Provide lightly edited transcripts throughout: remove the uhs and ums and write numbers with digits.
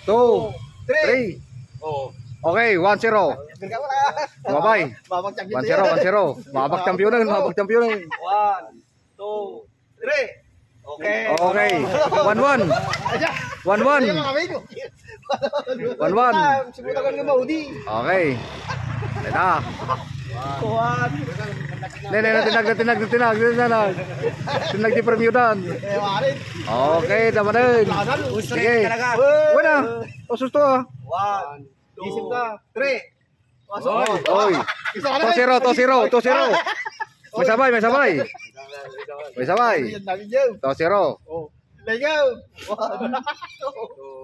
2, 3. Okay, 1-0. Babay. 1-0. Mabak championan. 1, 2, 3. Okay. Okay. 1-1. 1-1. 1-1. Okay. Ito. Tinag di permiudan. Okay, tama din. Sige. Wala. O susto ah. 1, 2, 3. Oy. 2-0. May sabay. May sabay. 2-0. Let's go. 1, 2,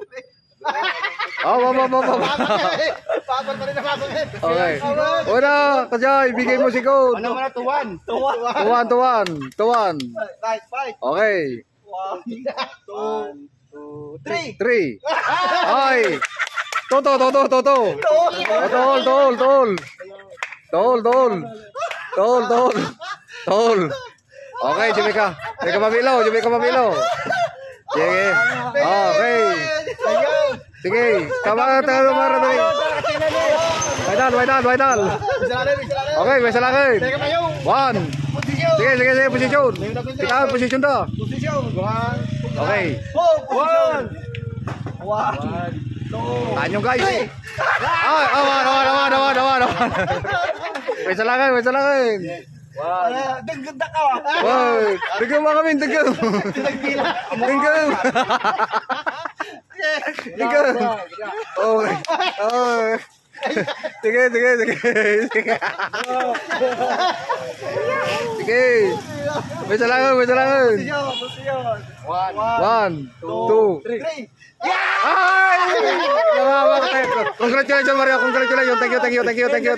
3. Oh, okay. Wala, kasi ibigay mo si Code. Ano mo na, 2-1. 2-1. Fight. Okay. 1, 2, 3. 3. Ay. Toto. Tol. Okay, jumi ka mabilo. Sige. Okay. Sige. Kamara tayo dali. Waidal. Okay, may salakay. 1. Sige, posisyon. Ikaw, posisyon to. Okay. 1, 2. Tanyong guys. Awan. May salakay. Dagdag ka. Wow, dagam mga kami, dagam. Okay. Sige. May salangan. 1, 2, 3. Ay! Congratulations Mario, Thank you.